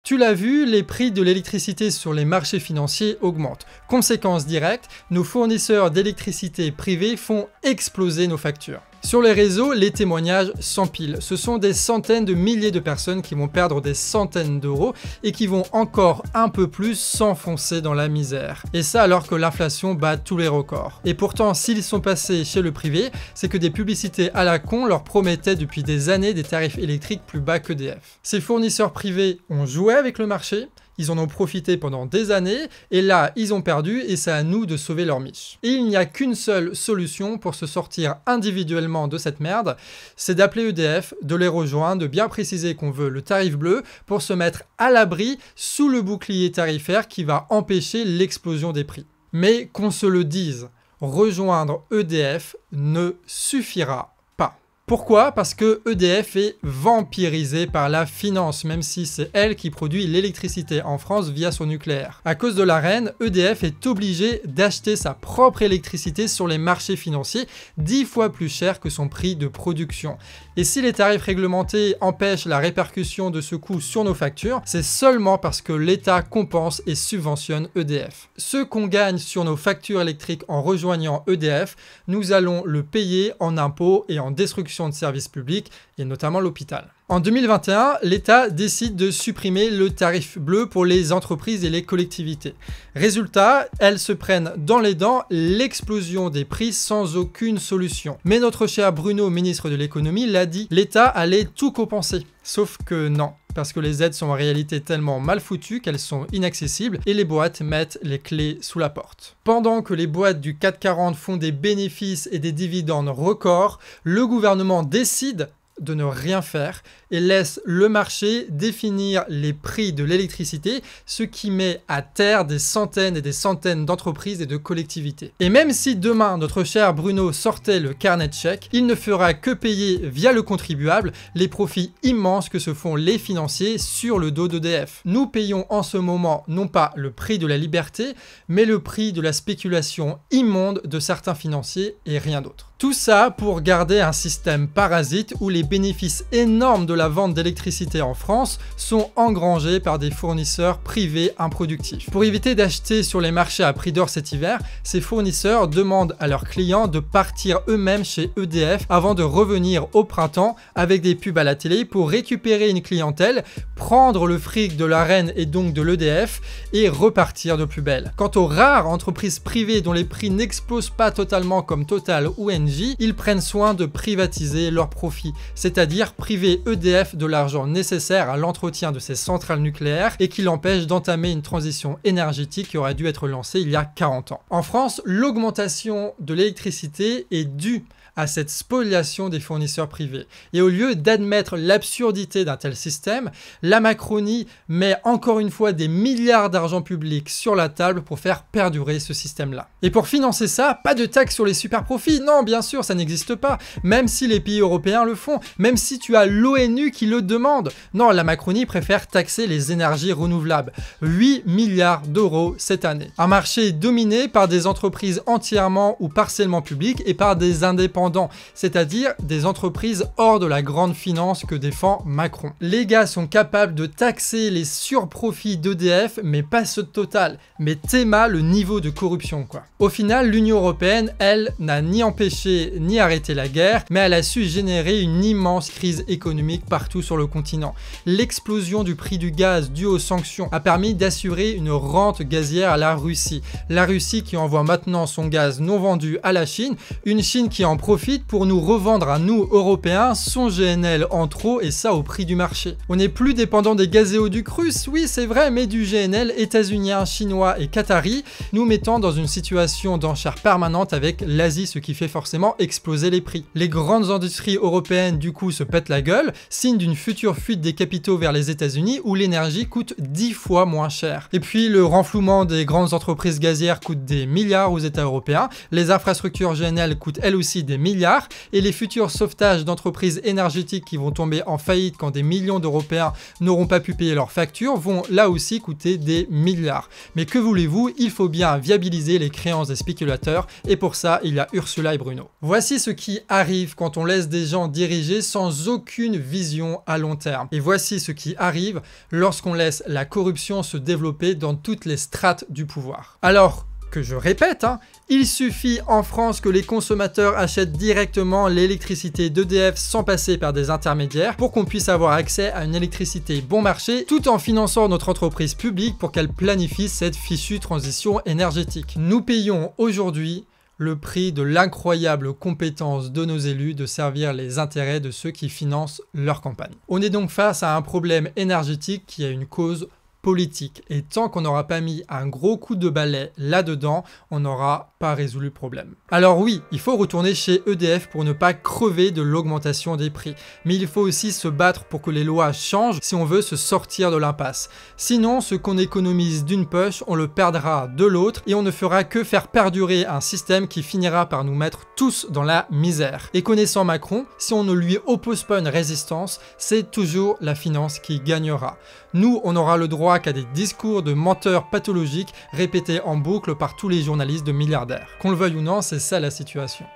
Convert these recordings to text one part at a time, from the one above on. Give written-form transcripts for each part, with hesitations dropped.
Tu l'as vu, les prix de l'électricité sur les marchés financiers augmentent. Conséquence directe, nos fournisseurs d'électricité privés font exploser nos factures. Sur les réseaux, les témoignages s'empilent. Ce sont des centaines de milliers de personnes qui vont perdre des centaines d'euros et qui vont encore un peu plus s'enfoncer dans la misère. Et ça alors que l'inflation bat tous les records. Et pourtant, s'ils sont passés chez le privé, c'est que des publicités à la con leur promettaient depuis des années des tarifs électriques plus bas qu'EDF. Ces fournisseurs privés ont joué avec le marché, ils en ont profité pendant des années, et là, ils ont perdu, et c'est à nous de sauver leur miche. Et il n'y a qu'une seule solution pour se sortir individuellement de cette merde, c'est d'appeler EDF, de les rejoindre, de bien préciser qu'on veut le tarif bleu, pour se mettre à l'abri sous le bouclier tarifaire qui va empêcher l'explosion des prix. Mais qu'on se le dise, rejoindre EDF ne suffira pas. Pourquoi? Parce que EDF est vampirisé par la finance, même si c'est elle qui produit l'électricité en France via son nucléaire. À cause de la reine, EDF est obligé d'acheter sa propre électricité sur les marchés financiers 10 fois plus cher que son prix de production. Et si les tarifs réglementés empêchent la répercussion de ce coût sur nos factures, c'est seulement parce que l'État compense et subventionne EDF. Ce qu'on gagne sur nos factures électriques en rejoignant EDF, nous allons le payer en impôts et en destruction de services publics, et notamment l'hôpital. En 2021, l'État décide de supprimer le tarif bleu pour les entreprises et les collectivités. Résultat, elles se prennent dans les dents l'explosion des prix sans aucune solution. Mais notre cher Bruno, ministre de l'économie, l'a dit, l'État allait tout compenser. Sauf que non, parce que les aides sont en réalité tellement mal foutues qu'elles sont inaccessibles et les boîtes mettent les clés sous la porte. Pendant que les boîtes du CAC 40 font des bénéfices et des dividendes records, le gouvernement décide de ne rien faire et laisse le marché définir les prix de l'électricité, ce qui met à terre des centaines et des centaines d'entreprises et de collectivités. Et même si demain notre cher Bruno sortait le carnet de chèques, il ne fera que payer via le contribuable les profits immenses que se font les financiers sur le dos d'EDF. Nous payons en ce moment non pas le prix de la liberté, mais le prix de la spéculation immonde de certains financiers et rien d'autre. Tout ça pour garder un système parasite où les bénéfices énormes de la vente d'électricité en France sont engrangés par des fournisseurs privés improductifs. Pour éviter d'acheter sur les marchés à prix d'or cet hiver, ces fournisseurs demandent à leurs clients de partir eux-mêmes chez EDF avant de revenir au printemps avec des pubs à la télé pour récupérer une clientèle, prendre le fric de la reine et donc de l'EDF et repartir de plus belle. Quant aux rares entreprises privées dont les prix n'explosent pas totalement comme Total ou Engie, ils prennent soin de privatiser leurs profits, c'est-à-dire priver EDF de l'argent nécessaire à l'entretien de ses centrales nucléaires et qui l'empêche d'entamer une transition énergétique qui aurait dû être lancée il y a 40 ans. En France, l'augmentation de l'électricité est due à cette spoliation des fournisseurs privés. Et au lieu d'admettre l'absurdité d'un tel système, la Macronie met encore une fois des milliards d'argent public sur la table pour faire perdurer ce système-là. Et pour financer ça, pas de taxe sur les super profits. Non, bien sûr, ça n'existe pas. Même si les pays européens le font, même si tu as l'ONU qui le demande. Non, la Macronie préfère taxer les énergies renouvelables. 8 milliards d'euros cette année. Un marché dominé par des entreprises entièrement ou partiellement publiques et par des indépendants, c'est-à-dire des entreprises hors de la grande finance que défend Macron. Les gars sont capables de taxer les surprofits d'EDF, mais pas ceux de Total, mais tellement le niveau de corruption quoi. Au final, l'Union européenne, elle, n'a ni empêché ni arrêté la guerre, mais elle a su générer une immense crise économique partout sur le continent. L'explosion du prix du gaz due aux sanctions a permis d'assurer une rente gazière à la Russie. La Russie qui envoie maintenant son gaz non vendu à la Chine, une Chine qui en profite pour nous revendre à nous Européens son GNL en trop et ça au prix du marché. On n'est plus dépendant des gazéoducs russes, oui c'est vrai, mais du GNL états-unien, chinois et qatari, nous mettant dans une situation d'enchère permanente avec l'Asie, ce qui fait forcément exploser les prix. Les grandes industries européennes du coup se pètent la gueule, signe d'une future fuite des capitaux vers les États-Unis où l'énergie coûte 10 fois moins cher. Et puis le renflouement des grandes entreprises gazières coûte des milliards aux États européens, les infrastructures GNL coûtent elles aussi des milliards et les futurs sauvetages d'entreprises énergétiques qui vont tomber en faillite quand des millions d'Européens n'auront pas pu payer leurs factures vont là aussi coûter des milliards. Mais que voulez-vous, il faut bien viabiliser les créances des spéculateurs et pour ça il y a Ursula et Bruno. Voici ce qui arrive quand on laisse des gens diriger sans aucune vision vision à long terme. Et voici ce qui arrive lorsqu'on laisse la corruption se développer dans toutes les strates du pouvoir. Alors que je répète, il suffit en France que les consommateurs achètent directement l'électricité d'EDF sans passer par des intermédiaires pour qu'on puisse avoir accès à une électricité bon marché tout en finançant notre entreprise publique pour qu'elle planifie cette fichue transition énergétique. Nous payons aujourd'hui le prix de l'incroyable compétence de nos élus de servir les intérêts de ceux qui financent leur campagne. On est donc face à un problème énergétique qui a une cause politique. Et tant qu'on n'aura pas mis un gros coup de balai là-dedans, on n'aura pas résolu le problème. Alors oui, il faut retourner chez EDF pour ne pas crever de l'augmentation des prix. Mais il faut aussi se battre pour que les lois changent si on veut se sortir de l'impasse. Sinon, ce qu'on économise d'une poche, on le perdra de l'autre et on ne fera que faire perdurer un système qui finira par nous mettre tous dans la misère. Et connaissant Macron, si on ne lui oppose pas une résistance, c'est toujours la finance qui gagnera. Nous, on aura le droit qu'à des discours de menteurs pathologiques répétés en boucle par tous les journalistes de milliardaires. Qu'on le veuille ou non, c'est ça la situation.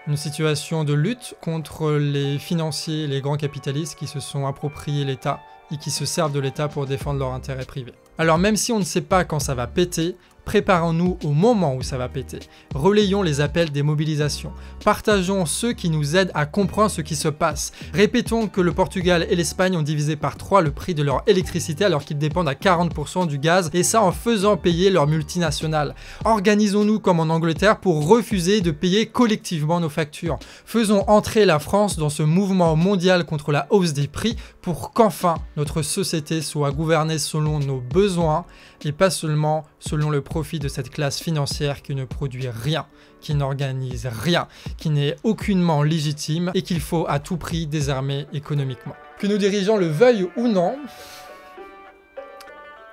Une situation de lutte contre les financiers et les grands capitalistes qui se sont appropriés l'État et qui se servent de l'État pour défendre leurs intérêts privés. Alors même si on ne sait pas quand ça va péter, préparons-nous au moment où ça va péter. Relayons les appels des mobilisations. Partageons ceux qui nous aident à comprendre ce qui se passe. Répétons que le Portugal et l'Espagne ont divisé par 3 le prix de leur électricité alors qu'ils dépendent à 40% du gaz, et ça en faisant payer leurs multinationales. Organisons-nous comme en Angleterre pour refuser de payer collectivement nos factures. Faisons entrer la France dans ce mouvement mondial contre la hausse des prix pour qu'enfin notre société soit gouvernée selon nos besoins et pas seulement selon le profit de cette classe financière qui ne produit rien, qui n'organise rien, qui n'est aucunement légitime et qu'il faut à tout prix désarmer économiquement. Que nos dirigeants le veuillent ou non,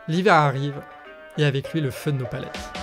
l'hiver arrive et avec lui le feu de nos palettes.